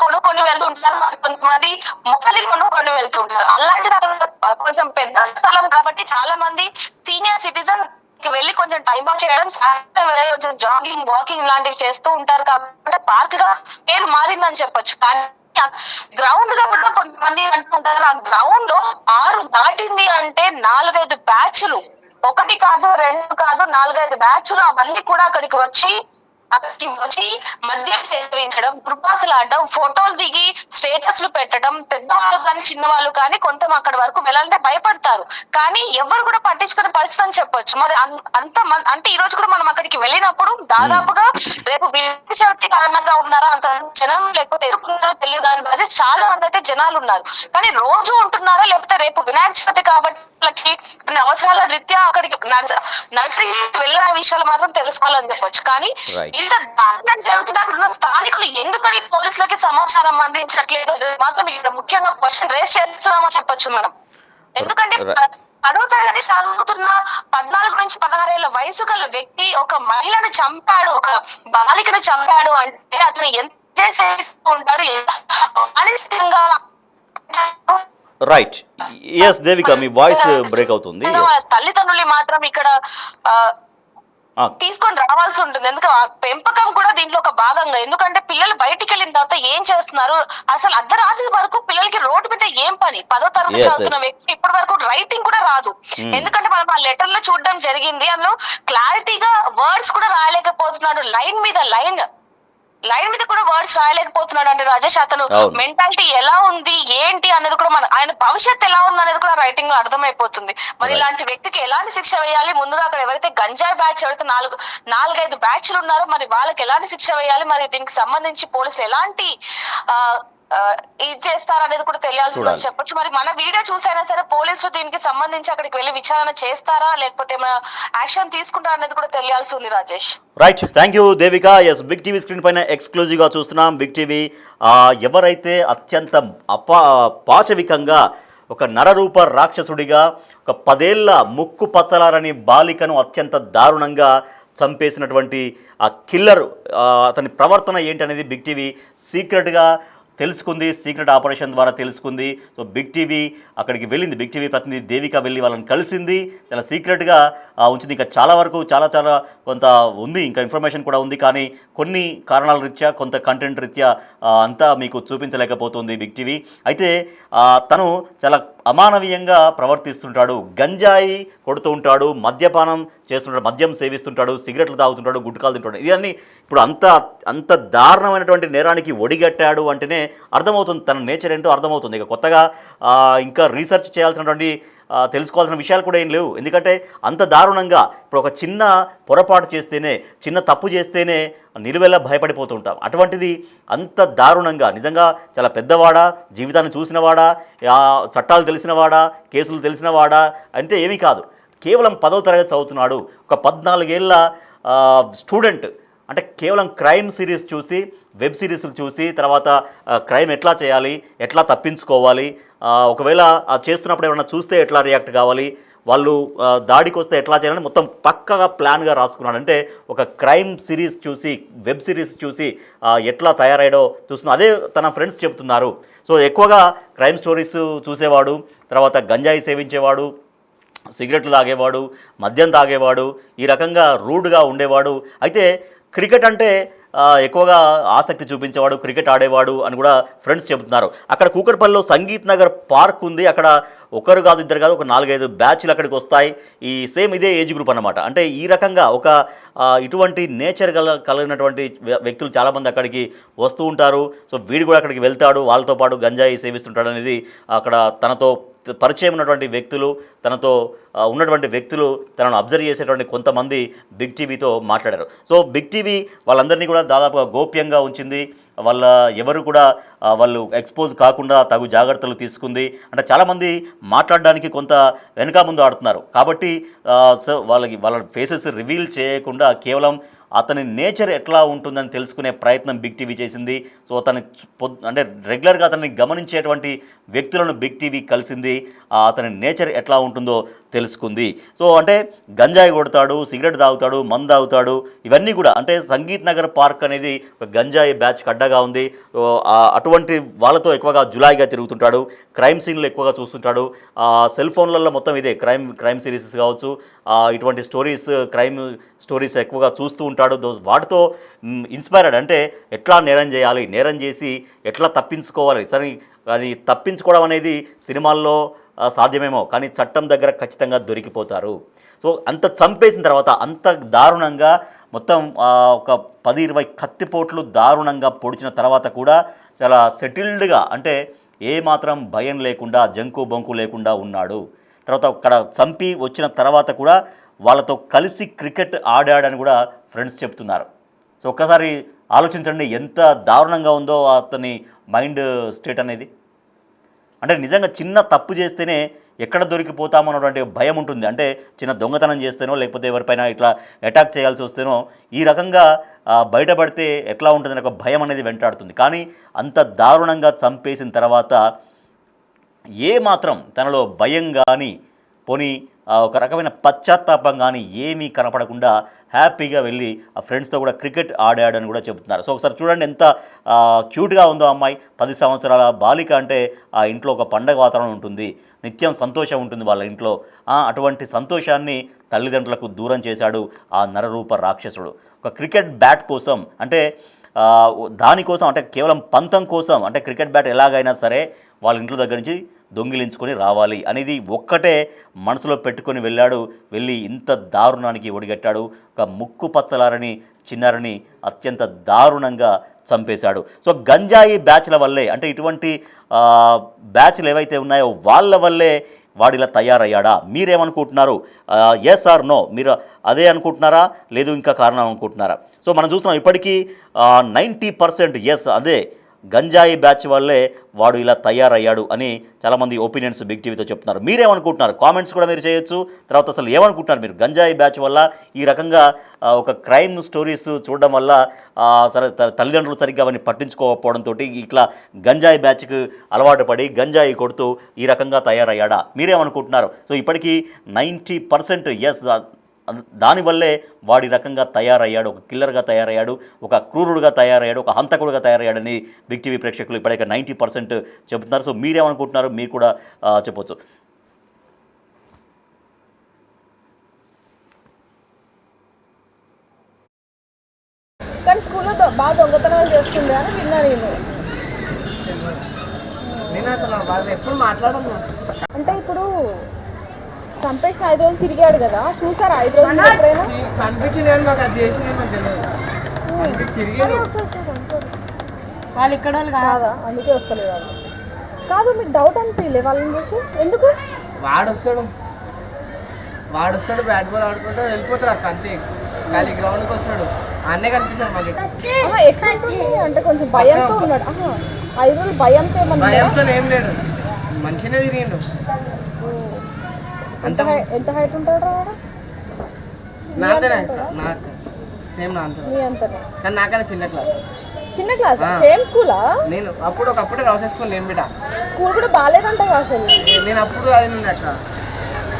కొనుక్కొని వెళ్తుంటారు, కొంతమంది మొక్కలు కొనుక్కొని వెళ్తుంటారు. అలాంటి కొంచెం పెద్ద స్థలం కాబట్టి చాలా మంది సీనియర్ సిటిజన్ వెళ్ళి కొంచెం టైం పాస్ చేయడం, కొంచెం జాగింగ్, వాకింగ్ లాంటివి చేస్తూ ఉంటారు. కాబట్టి పార్క్ గా పేరు మారిందని చెప్పొచ్చు. కానీ గ్రౌండ్ గా కూడా కొంతమంది అంటుంటారు, ఆ గ్రౌండ్ లో 6 దాటింది అంటే 4-5 బ్యాచ్లు, 1 కాదు 2 కాదు 4-5 బ్యాచ్లు అవన్నీ కూడా అక్కడికి వచ్చి మద్యం సేవించడం, కృపాసులు ఆడడం, ఫోటోలు దిగి స్టేటస్లు పెట్టడం, పెద్దవాళ్ళు కానీ చిన్నవాళ్ళు కానీ కొంత అక్కడి వరకు వెళ్ళాలంటే భయపడతారు. కానీ ఎవరు కూడా పట్టించుకునే పరిస్థితి అని చెప్పొచ్చు. మరి అంటే ఈ రోజు కూడా మనం అక్కడికి వెళ్ళినప్పుడు దాదాపుగా రేపు వినాయక చవితి కారణంగా ఉన్నారా అంత జనం, లేకపోతే ఎదుర్కొన్నారో తెలియదు, దాని బట్టి చాలా మంది అయితే జనాలు ఉన్నారు. కానీ రోజు ఉంటున్నారా, లేకపోతే రేపు వినాయక చవితి కాబట్టి వాళ్ళకి అవసరాల రీత్యా అక్కడికి నర్సరీ వెళ్ళిన విషయాలు మాత్రం తెలుసుకోవాలని చెప్పొచ్చు. కానీ ఇంత దారుణం జరుగుతున్నప్పుడు స్థానికులు ఎందుకని పోలీసులకి సమాచారం అందించట్లేదు మాత్రం ఇక్కడ ముఖ్యంగా క్వశ్చన్ రేస్ చేస్తున్నామని చెప్పొచ్చు మనం. ఎందుకంటే 10వ తరగతి చదువుతున్న 14 నుంచి 16 ఏళ్ల వయసు గల వ్యక్తి ఒక మహిళను చంపాడు, ఒక బాలికను చంపాడు అంటే అతను ఎంత చేస్తూ ఉంటాడు మానసికంగా. రైట్. ఎస్ దేవిక, మీ వాయిస్ బ్రేక్ అవుతుంది. తల్లిదండ్రులు మాత్రం ఇక్కడ తీసుకొని రావాల్సి ఉంటుంది. ఎందుకంటే పెంపకం కూడా దీంట్లో ఒక భాగంగా. ఎందుకంటే పిల్లలు బయటికి వెళ్ళిన తర్వాత ఏం చేస్తున్నారు, అసలు అర్ధరాత్రి వరకు పిల్లలకి రోడ్డు మీద ఏం పని? 10వ తరగతి చదువుతున్న వ్యక్తి ఇప్పటి వరకు రైటింగ్ కూడా రాదు. ఎందుకంటే మనం ఆ లెటర్ లో చూడడం జరిగింది, అందులో క్లారిటీగా వర్డ్స్ కూడా రాయలేకపోతున్నాడు. లైన్ మీద కూడా వర్డ్స్ రాయలేకపోతున్నాడు. అంటే రాజేష్, అతను మెంటాలిటీ ఎలా ఉంది ఏంటి అనేది కూడా ఆయన భవిష్యత్తు ఎలా ఉంది అనేది కూడా రైటింగ్ లో అర్థమైపోతుంది. మరి ఇలాంటి వ్యక్తికి ఎలాంటి శిక్ష వేయాలి? ముందుగా అక్కడ ఎవరైతే గంజాయి బ్యాచ్, ఎవరైతే 4-5 బ్యాచ్లు ఉన్నారో మరి వాళ్ళకి ఎలాంటి శిక్ష వేయాలి? మరి దీనికి సంబంధించి పోలీసులు ఎలాంటి ఇది చేస్తారనేది కూడా తెలియాల్సిందని చెప్పొచ్చు. మరి మన వీడియో చూసైనా సరే పోలీసులు దీనికి సంబంధించి అక్కడికి వెళ్ళి విచారణ చేస్తారా, లేకపోతే యాక్షన్ తీసుకుంటారా అనేది కూడా తెలియాల్సి ఉంది Rajesh. Right, thank you Devika. Yes, big TV screen పైన ఎక్స్క్లూజివ్గా చూస్తున్నాం. బిగ్ టీవీ ఎవరైతే అత్యంత పాశవికంగా ఒక నరరూప రాక్షసుడిగా ఒక 10 ఏళ్ల ముక్కు పచ్చలారని బాలికను అత్యంత దారుణంగా చంపేసినటువంటి ఆ కిల్లర్, అతని ప్రవర్తన ఏంటి అనేది బిగ్ టీవీ సీక్రెట్గా తెలుసుకుంది, సీక్రెట్ ఆపరేషన్ ద్వారా తెలుసుకుంది. సో బిగ్ టీవీ అక్కడికి వెళ్ళింది, బిగ్ టీవీ ప్రతినిధి దేవిక వెళ్ళి వాళ్ళని కలిసింది, చాలా సీక్రెట్గా ఉంచింది. ఇంకా చాలా వరకు చాలా కొంత ఉంది, ఇంకా ఇన్ఫర్మేషన్ కూడా ఉంది. కానీ కొన్ని కారణాల రీత్యా, కొంత కంటెంట్ రీత్యా అంతా మీకు చూపించలేకపోతుంది బిగ్ టీవీ. అయితే తను చాలా అమానవీయంగా ప్రవర్తిస్తుంటాడు, గంజాయి కొడుతూ ఉంటాడు, మద్యపానం చేస్తుంటాడు, మద్యం సేవిస్తుంటాడు, సిగరెట్లు తాగుతుంటాడు, గుట్కాలు తింటాడు. ఇవన్నీ ఇప్పుడు అంత దారుణమైనటువంటి నేరానికి ఒడిగట్టాడు అంటేనే అర్థమవుతుంది, తన నేచర్ ఏంటో అర్థమవుతుంది. ఇక కొత్తగా ఇంకా రీసెర్చ్ చేయాల్సినటువంటి తెలుసుకోవాల్సిన విషయాలు కూడా ఏం లేవు. ఎందుకంటే అంత దారుణంగా ఇప్పుడు ఒక చిన్న పొరపాటు చేస్తేనే, చిన్న తప్పు చేస్తేనే నిలువెల్లా భయపడిపోతుంటాం. అటువంటిది అంత దారుణంగా, నిజంగా చాలా పెద్దవాడా, జీవితాన్ని చూసినవాడా, చట్టాలు తెలిసినవాడా, కేసులు తెలిసినవాడా అంటే ఏమీ కాదు. కేవలం 10వ తరగతి చదువుతున్నాడు, ఒక 14 ఏళ్ల స్టూడెంట్. అంటే కేవలం క్రైమ్ సిరీస్ చూసి, వెబ్ సిరీస్లు చూసి, తర్వాత క్రైమ్ ఎట్లా చేయాలి, ఎట్లా తప్పించుకోవాలి, ఒకవేళ చేస్తున్నప్పుడు ఎవరైనా చూస్తే ఎట్లా రియాక్ట్ కావాలి, వాళ్ళు దాడికి వస్తే ఎట్లా చేయాలని మొత్తం పక్కగా ప్లాన్గా రాసుకున్నాడు. అంటే ఒక క్రైమ్ సిరీస్ చూసి, వెబ్ సిరీస్ చూసి ఎట్లా తయారయ్యాడో చూస్తున్నాడు. అదే తన ఫ్రెండ్స్ చెప్తున్నారు. సో ఎక్కువగా క్రైమ్ స్టోరీస్ చూసేవాడు, తర్వాత గంజాయి సేవించేవాడు, సిగరెట్లు తాగేవాడు, మద్యం తాగేవాడు, ఈ రకంగా రూడ్గా ఉండేవాడు. అయితే క్రికెట్ అంటే ఎక్కువగా ఆసక్తి చూపించేవాడు, క్రికెట్ ఆడేవాడు అని కూడా ఫ్రెండ్స్ చెబుతున్నారు. అక్కడ కూకట్పల్లిలో సంగీత్ నగర్ పార్క్ ఉంది. అక్కడ ఒకరు కాదు, ఇద్దరు కాదు, ఒక 4-5 బ్యాచ్లు అక్కడికి వస్తాయి. ఈ సేమ్ ఇదే ఏజ్ గ్రూప్ అన్నమాట. అంటే ఈ రకంగా ఒక ఇటువంటి నేచర్ కలిగినటువంటి వ్యక్తులు చాలామంది అక్కడికి వస్తూ ఉంటారు. సో వీడు కూడా అక్కడికి వెళ్తాడు, వాళ్ళతో పాటు గంజాయి సేవిస్తుంటాడు అనేది అక్కడ తనతో పరిచయం ఉన్నటువంటి వ్యక్తులు, తనతో ఉన్నటువంటి వ్యక్తులు, తనను అబ్జర్వ్ చేసేటువంటి కొంతమంది బిగ్ టీవీతో మాట్లాడారు. సో బిగ్ టీవీ వాళ్ళందరినీ కూడా దాదాపుగా గోప్యంగా ఉంచింది. ఎవరు కూడా వాళ్ళు ఎక్స్పోజ్ కాకుండా తగు జాగ్రత్తలు తీసుకుంది. అంటే చాలామంది మాట్లాడడానికి కొంత వెనక ముందు ఆడుతున్నారు కాబట్టి సో వాళ్ళ ఫేసెస్ రివీల్ చేయకుండా కేవలం అతని నేచర్ ఎట్లా ఉంటుందని తెలుసుకునే ప్రయత్నం బిగ్ టీవీ చేసింది. సో అంటే రెగ్యులర్గా అతన్ని గమనించేటువంటి వ్యక్తులను బిగ్ టీవీ కలిసింది. అతని నేచర్ ఎట్లా ఉంటుందో తెలుసుకుంది. సో అంటే గంజాయి కొడతాడు, సిగరెట్ తాగుతాడు, మందు తాగుతాడు, ఇవన్నీ కూడా అంటే సంగీత్ నగర్ పార్క్ అనేది ఒక గంజాయి బ్యాచ్కి అడ్డగా ఉంది. అటువంటి వాళ్ళతో ఎక్కువగా జులాయిగా తిరుగుతుంటాడు, క్రైమ్ సీన్లు ఎక్కువగా చూస్తుంటాడు, సెల్ ఫోన్లలో మొత్తం ఇదే క్రైమ్ సిరీసెస్ కావచ్చు, ఇటువంటి క్రైమ్ స్టోరీస్ ఎక్కువగా చూస్తూ ఉంటాడు. వాటితో ఇన్స్పైర్డ్ అంటే ఎట్లా నేరం చేయాలి, నేరం చేసి ఎట్లా తప్పించుకోవాలి. సరే అది తప్పించుకోవడం అనేది సినిమాల్లో సాధ్యమేమో, కానీ చట్టం దగ్గర ఖచ్చితంగా దొరికిపోతారు. సో అంత చంపేసిన తర్వాత అంత దారుణంగా మొత్తం ఒక 10-20 కత్తిపోట్లు దారుణంగా పొడిచిన తర్వాత కూడా చాలా సెటిల్డ్గా అంటే ఏమాత్రం భయం లేకుండా జంకు బొంకు లేకుండా ఉన్నాడు. తర్వాత అక్కడ చంపి వచ్చిన తర్వాత కూడా వాళ్ళతో కలిసి క్రికెట్ ఆడాడని కూడా ఫ్రెండ్స్ చెప్తున్నారు. సో ఒక్కసారి ఆలోచించండి ఎంత దారుణంగా ఉందో అతని మైండ్ స్టేట్ అనేది. అంటే నిజంగా చిన్న తప్పు చేస్తేనే ఎక్కడ దొరికిపోతామన్నటువంటి భయం ఉంటుంది. అంటే చిన్న దొంగతనం చేస్తేనో లేకపోతే ఎవరిపైన ఇట్లా అటాక్ చేయాల్సి వస్తేనో ఈ రకంగా బయటపడితే ఎట్లా ఉంటుందని ఒక భయం అనేది వెంటాడుతుంది. కానీ అంత దారుణంగా చంపేసిన తర్వాత ఏమాత్రం తనలో భయం కానీ పోనీ ఒక రకమైన పశ్చాత్తాపం కానీ ఏమీ కనపడకుండా హ్యాపీగా వెళ్ళి ఆ ఫ్రెండ్స్తో కూడా క్రికెట్ ఆడాడని కూడా చెబుతున్నారు. సో ఒకసారి చూడండి ఎంత క్యూట్గా ఉందో అమ్మాయి. 10 సంవత్సరాల బాలిక అంటే ఆ ఇంట్లో ఒక పండగ వాతావరణం ఉంటుంది, నిత్యం సంతోషం ఉంటుంది వాళ్ళ ఇంట్లో. అటువంటి సంతోషాన్ని తల్లిదండ్రులకు దూరం చేశాడు ఆ నరరూప రాక్షసుడు. ఒక క్రికెట్ బ్యాట్ కోసం అంటే దానికోసం అంటే కేవలం పంతం కోసం అంటే క్రికెట్ బ్యాట్ ఎలాగైనా సరే వాళ్ళ ఇంట్లో దగ్గర నుంచి దొంగిలించుకొని రావాలి అనేది ఒక్కటే మనసులో పెట్టుకొని వెళ్ళి ఇంత దారుణానికి ఒడిగట్టాడు. ఒక ముక్కు పచ్చలారని చిన్నారని అత్యంత దారుణంగా చంపేశాడు. సో గంజాయి బ్యాచ్ల వల్లే అంటే ఇటువంటి బ్యాచ్లు ఏవైతే ఉన్నాయో వాళ్ళ వల్లే వాడిలా తయారయ్యాడా? మీరేమనుకుంటున్నారు? ఎస్ ఆర్ నో, మీరు అదే అనుకుంటున్నారా లేదు ఇంకా కారణం అనుకుంటున్నారా? సో మనం చూస్తున్నాం ఇప్పటికీ 90% ఎస్ అదే గంజాయి బ్యాచ్ వల్లే వాడు ఇలా తయారయ్యాడు అని చాలామంది ఒపీనియన్స్ బిగ్ టీవీతో చెప్తున్నారు. మీరేమనుకుంటున్నారు? కామెంట్స్ కూడా మీరు చేయొచ్చు. తర్వాత అసలు ఏమనుకుంటున్నారు మీరు? గంజాయి బ్యాచ్ వల్ల ఈ రకంగా ఒక క్రైమ్ స్టోరీస్ చూడడం వల్ల సరే తల్లిదండ్రులు సరిగ్గా అవన్నీ పట్టించుకోకపోవడంతో ఇట్లా గంజాయి బ్యాచ్కి అలవాటు పడి గంజాయి కొడుతూ ఈ రకంగా తయారయ్యాడా? మీరేమనుకుంటున్నారు? సో ఇప్పటికీ 90% ఎస్ దానివల్లే వాడి రకంగా తయారయ్యాడు, ఒక కిల్లర్గా తయారయ్యాడు, ఒక క్రూరుడుగా తయారయ్యాడు, ఒక హంతకుడుగా తయారయ్యాడని బిగ్ టీవీ ప్రేక్షకులు ఇప్పటికే 90% చెబుతున్నారు. సో మీరేమనుకుంటున్నారు? మీరు కూడా చెప్పొచ్చు. కానీ స్కూల్లో బాగా దొంగతనాలు చేస్తుండే అని విన్నా నేను అసలు వాళ్ళు ఎప్పుడు మాట్లాడను. అంటే ఇప్పుడు చంపేసిన 5 రోజులు తిరిగాడు కదా, చూసారా 5 రోజులు ఎప్పుడైనా? కనిపించింది కానీ మాకు అది చేసిన తిరిగాడు. వాళ్ళు ఇక్కడ వాళ్ళు కాదా, అందుకే వస్తలేదు వాళ్ళు. కాదు మీకు డౌట్ అనిపించలే వాళ్ళని చూసి? ఎందుకు? వాడు వస్తాడు బ్యాట్ బాల్ ఆడుకుంటూ వెళ్ళిపోతాడు అక్క అంతే. ఖాళీ గ్రౌండ్కి వస్తాడు, అన్నే కనిపిస్తాడు మాకు. ఎట్లా అంటే కొంచెం భయంతో ఉన్నాడు. 5 రోజులు భయంతో ఏం లేడు, మంచిగానే తిరిగిండు. ఎంత హైట్ ఉంటాడు? నాంతనే సేమ్ నాంత కానీ నాకన్నా చిన్న క్లాస్ సేమ్ స్కూలా? నేను ఒకప్పుడు రౌసెస్ స్కూల్ నేను బిడ్డ స్కూల్ కూడా బాగాలేదంట అసలు. నేను అప్పుడు అది నుండి అక్క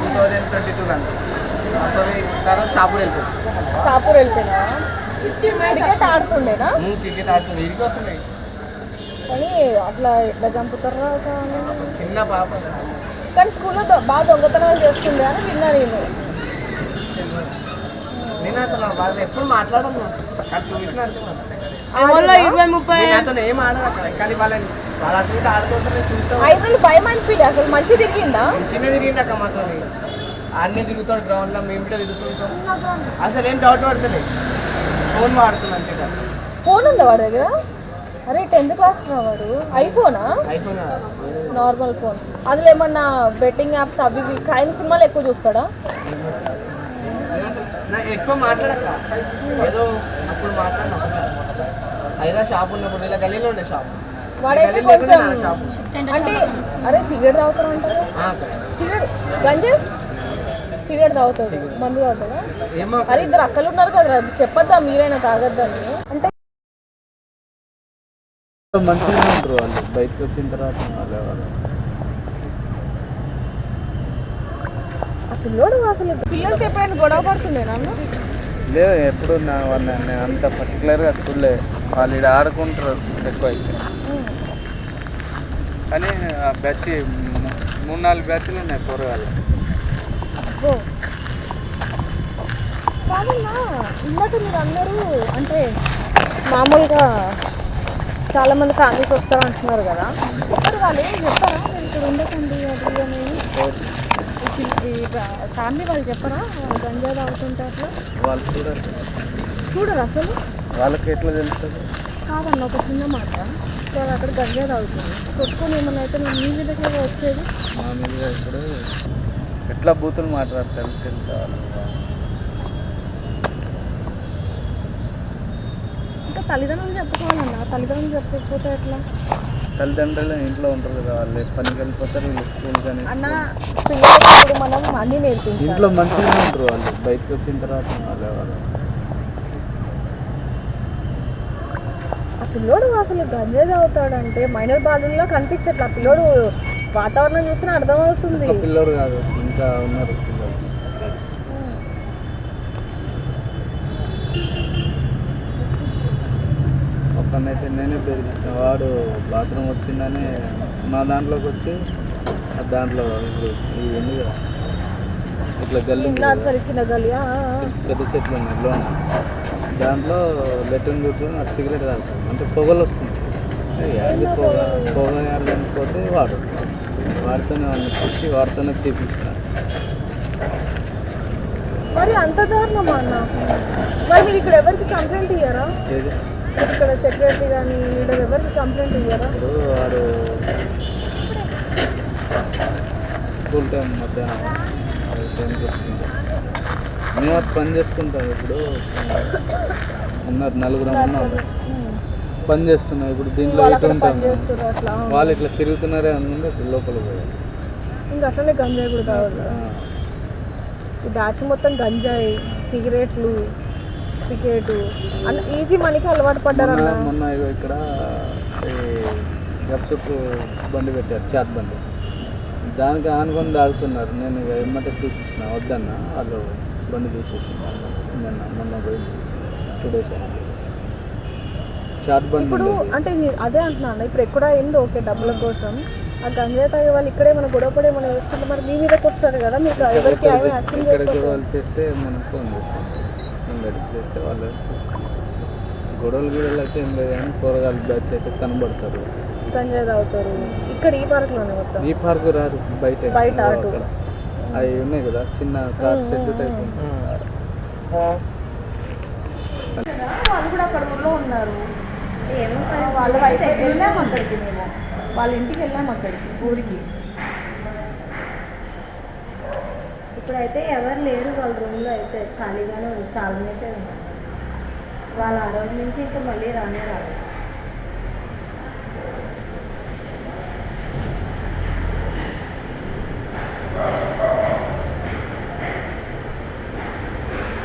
2022 అంట. తర్వాత షాపూర్ వెళ్ళిపోయినా క్రికెట్ ఆడుతుండేనా? క్రికెట్ ఆడుతుండే ఇడికి వస్తుండే కానీ అట్లా ఎట్లా చంపుతారా చిన్న పాప. కానీ స్కూల్లో బాగా దొంగతనాలు చేస్తుండే అని విన్నా నేను అసలు వాళ్ళు ఎప్పుడు మాట్లాడను. చూసిన ఏం ఆడదు కానీ వాళ్ళని వాళ్ళ అటు ఆడుతుంటే చూస్తాం. 5 రోజులు భయం అనిపించలే అసలు? మంచి తిరిగిందా? మంచిగా తిరిగింది అక్క మాతో. అన్నీ తిరుగుతాడు గ్రౌండ్లో, మేము కూడా తిరుగుతుంటాం. అసలు ఏం డౌట్ పడతలే, ఫోన్ వాడుతున్నాం అంతే కదా. ఫోన్ ఉందా వాడి దగ్గర? అరే 10th క్లాస్ వాడు ఐఫోనా ఐఫోన్ నార్మల్ ఫోన్ అందులో ఏమన్నా బెట్టింగ్ యాప్స్ అవి ఇవి క్రైమ్ సినిమాలు ఎక్కువ చూస్తాడా ఎక్కువ మాట్లాడక ఏదో అప్పుడు మాట్లాడినా అయినా షాప్ ఉన్నప్పుడు ఇలా గల్లీలో ఉండే షాప్ వాడైతే కొంచెం అంటే అరే సిగరెట్ తాగుతాడు అంటారు సిగరెట్ గంజా సిగరెట్ తాగుతాడు మందు తాగుతాడా ఏమో అరే ఇద్దరు అక్కలు ఉన్నారు కదా చెప్పొద్దా మీరైనా తాగొద్దని అంటే మంచిగా ఉంటారు వాళ్ళు బయటకు వచ్చిన తర్వాత వాళ్ళు ఆ పిల్లోడు అసలు పిల్లలకి ఎప్పుడైనా గొడవ పడుతుండే నన్ను లేదు ఎప్పుడు వాళ్ళని అంత పర్టికులర్గా చూడలే వాళ్ళు ఇక్కడ ఆడుకుంటారు ఎక్కువ అయితే కానీ ఆ బ్యాచ్ 3-4 బ్యాచ్లు ఉన్నాయి కూరగాయలు అబ్బో కాదన్నా ఇందాక మీరు అందరూ అంటే మామూలుగా చాలా మంది ఫ్యామిలీస్ వస్తారు అంటున్నారు కదా ఇప్పుడు వాళ్ళు ఏం చెప్పారా మీరు ఇక్కడ ఉండకండి అది అనేది ఫ్యామిలీ వాళ్ళు చెప్పరా వాళ్ళు గంజా తాగుతుంటే అట్లా వాళ్ళు చూడరు అసలు వాళ్ళకి ఎట్లా తెలుస్తుంది కాదన్న ఒక చిన్న మాట వాళ్ళు అక్కడ గంజా తాగుతుంది కొట్టుకొని ఏమన్నా అయితే మీ మీదకే వచ్చేది మా మీద ఇప్పుడు ఎట్లా బూతులు మాట్లాడతారు తెలుసా ఇంకా తల్లిదండ్రులు చెప్పుకోవాలన్నా తల్లిదండ్రులు చెప్పకపోతే ఎట్లా తల్లిదండ్రులు ఇంట్లో ఉంటారు కదా వాళ్ళు పనికి వెళ్ళిపోతారు వీళ్ళు స్కూల్ కానీ అన్న పిల్లలకి ఇప్పుడు మనం అన్నీ నేర్పించాలి ఇంట్లో మంచిగా ఉంటారు వాళ్ళు బయటకు వచ్చిన తర్వాత వాళ్ళు ఆ పిల్లోడు అసలు గంజా తాగుతాడంటే మైనర్ బాలుల్లో కనిపించట్లా ఆ పిల్లోడు వాతావరణం చూస్తే అర్థమవుతుంది పిల్లోడు కాదు ఇంకా ఉన్నారు పిల్లలు ఒక్కనైతే నేనే బెదిరిస్తాను వాడు బాత్రూమ్ వచ్చిందని మా దాంట్లోకి వచ్చి దాంట్లో ఇప్పుడు ఇది ఉంది కదా ఇట్లా గల్లి ఉంది కదా, సరే చిన్న గలియా పెద్ద చెట్లు ఉన్నాయి లోన దాంట్లో లెట్రిన్ కూర్చొని ఆ సిగరెట్ తాగుతాడు అంటే పొగలు వస్తుంది పొగ పోతే వాడితోనే వాళ్ళని కొట్టి వాడితోనే తీపించుకున్నాను మరి అంత దారుణమా అన్న మరి మీరు ఇక్కడ ఎవరికి కంప్లైంట్ ఇయ్యారా ఏది ఇక్కడ సెక్రటరీ కానీ లీడర్ ఎవరికి కంప్లైంట్ ఇయ్యారా ఇప్పుడు వాడు స్కూల్ టైం మధ్యాహ్నం టైంకి వస్తుంది మేము అది పని చేసుకుంటాం ఇప్పుడు ఉన్నారు 4 ఉన్నాం పని చేస్తున్నాం ఇప్పుడు దీంట్లో ఇటు ఉంటాం అట్లా వాళ్ళు ఇట్లా తిరుగుతున్నారే అనుకుంటే లోపల పోయారు ఇంకా అసలే గంజాయి కూడా కావాలి ఈ బ్యాచ్ మొత్తం గంజాయి సిగరెట్లు క్రికెట్ అన్న ఈజీ మనకి అలవాటు పడ్డారన్న మొన్న ఇక్కడ గప్చుప్పు బండి పెట్టారు చాట్ బండి దానికి ఆనుకొని తాగుతున్నారు నేను ఇక ఎమ్మటే చూపించిన వద్దన్న వాళ్ళు బండి తీసేసి మొన్న పోయి 2 days అయింది చాట్ బండి ఇప్పుడు అంటే అదే అంటున్నాను ఇప్పుడు ఎక్కడ అయింది ఓకే డబ్బుల కోసం ఆ గంజాయి తాగే వాళ్ళు ఇక్కడే మన గొడవపడే మనం వేసుకుంటే మరి మీ మీదకి వస్తారు కదా మీకు ఎవరికి ఏమీ యాక్షన్ ఇక్కడ గొడవలు చేస్తే మనం ఫోన్ చేస్తాం ఫోన్ చేస్తే వాళ్ళు చూస్తాం గొడవలు అయితే ఏం లేదు కానీ కూరగాయలు బ్యాచ్ అయితే కనబడతారు గంజాయి తాగుతారు ఇక్కడ ఈ పార్క్లోనే మొత్తం ఈ పార్క్ రారు బయట అటు అక్కడ అవి ఉన్నాయి కదా చిన్న కార్ సెట్ టైప్ వాళ్ళు కూడా అక్కడ ఊళ్ళో ఉన్నారు వాళ్ళ వైపు వెళ్ళాము అక్కడికి మేము వాళ్ళ ఇంటికి వెళ్ళాము అక్కడికి ఊరికి ఇప్పుడైతే ఎవరు లేరు వాళ్ళ రూమ్లో అయితే ఖాళీగానే ఉంది చాలానైతే ఉంది వాళ్ళు ఆ రోజు నుంచి ఇంకా మళ్ళీ రానే రాదు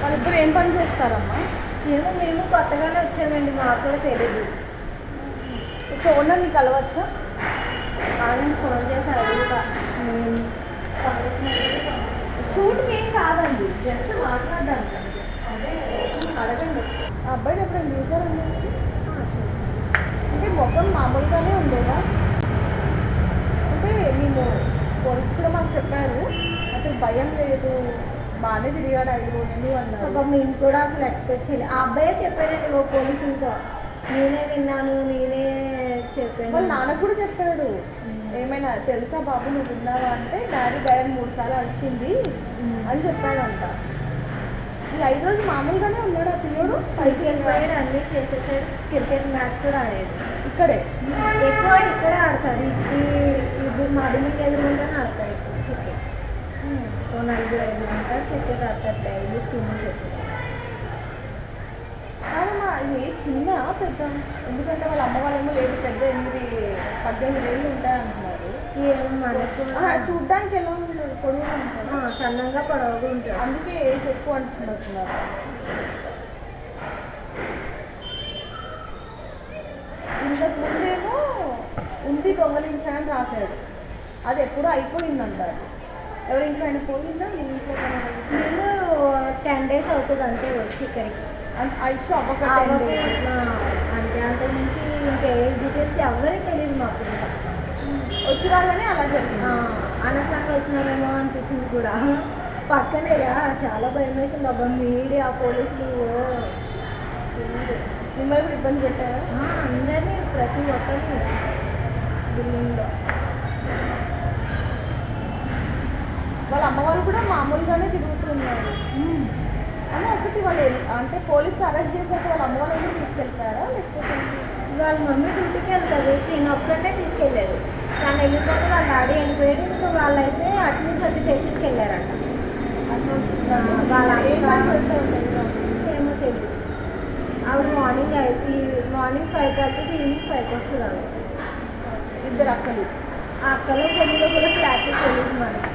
వాళ్ళిద్దరు ఏం పని చేస్తారమ్మా ఏమో మేము కొత్తగానే వచ్చామండి మాకు కూడా తెలియదు సో ఓనర్ నీకు కలవచ్చా వాళ్ళని ఫోన్ చేసి అడుగుతా షూట్కి ఏం కాదండి జస్ట్ మాట్లాడడానికి అదే అడగండి ఆ అబ్బాయిని ఎప్పుడైనా చూసారండి అంటే మొత్తం మామూలుగానే ఉండేదా అంటే మేము పోలీసు కూడా మాకు చెప్పారు అసలు భయం లేదు బాగానే తిరిగాడు 5 రోజులు అన్నారు మేము కూడా అసలు ఎక్స్పెక్ట్ చేయలేదు ఆ అబ్బాయే చెప్పాడండి ఓ పోలీసులతో నేనే విన్నాను నేనే చెప్పాను వాళ్ళ నాన్నకు కూడా చెప్పాడు ఏమైనా తెలుసా బాబు నువ్వు విన్నావా అంటే డాడీ 3 సార్లు వచ్చింది అని చెప్పాడంట ఈ 5 రోజులు మామూలుగానే ఉన్నాడు ఆ పిల్లోడు పైకి వెళ్ళిపోయాడు, అన్నీ చేసేసాడు. క్రికెట్ మ్యాచ్ కూడా ఆడాడు. ఇక్కడే ఎక్కువ ఇక్కడే ఆడతారు. ఇది మా బిల్డింగ్ ఎదురుగానే ఆడతారు క్రికెట్. ఓ 4-5 ఉంటారు క్రికెట్ ఆడతారు డైలీ స్కూల్ నుంచి వచ్చేది. అవునా, ఇది చిన్న పెద్ద, ఎందుకంటే వాళ్ళ అమ్మ వాళ్ళేమో లేదు పెద్ద 8-18 ఏళ్ళు ఉంటాయి అంటున్నారు. ఏం మనకు చూడ్డానికి ఎలా ఉంటాడు, పొడవుగా ఉంటాడు, సన్నంగా పొడవుగా ఉంటాడు. అందుకే ఏజ్ ఎక్కువ అంటున్నారు. ఇంతకు ముందేమో ఉంది దొంగలించాడని రాశాడు, అది ఎప్పుడూ అయిపోయిందంటారు. ఎవరి ఇంట్లో అయినా పోయిందా, మీ ఇంట్లో నేను 10 days అవుతుంది అంతే వచ్చి ఇక్కడికి. ఐషు అవ్వకండి అంటే అంతకుమించి ఇంకా ఏ డీటెయిల్స్ ఎవరికి తెలియదు మాకు. వచ్చి రాగానే అలా జరిగింది. అనవసరంగా వచ్చినామేమో అనిపించింది కూడా. పక్కనేగా చాలా భయం వేసింది. అబ్బా మీడియా పోలీసులు మిమ్మల్ని కూడా ఇబ్బంది పెట్టారా? అందరినీ ప్రతి ఒక్కరిని బిల్డింగ్లో. వాళ్ళ అమ్మ వాళ్ళు కూడా మామూలుగానే తిరుగుతున్నారు. అని ఒకటి వాళ్ళు అంటే పోలీసులు అరెస్ట్ చేశాక వాళ్ళ అమ్మ వాళ్ళు ఎందుకు తీసుకెళ్తారా, లేకపోతే వాళ్ళ మమ్మీ డ్యూటీకి వెళ్తారు, తిని ఒక్కటే తీసుకెళ్ళారు. కానీ వెళ్ళిపోతే వాళ్ళ డాడీ వెళ్ళిపోయాడు. ఇంకా వాళ్ళైతే అటు నుంచి అటు చేసేసుకు వెళ్ళారంట. వాళ్ళ ఏమో తెలియదు. ఆవిడ మార్నింగ్ 5 వెళ్తుంది, ఈవినింగ్ 5 వస్తుంది. ఆవిడ ఇద్దరు అక్కలు. ఆ అక్కలో చెల్లిలో కూడా ఫ్లాట్ తెలియదు మనకి.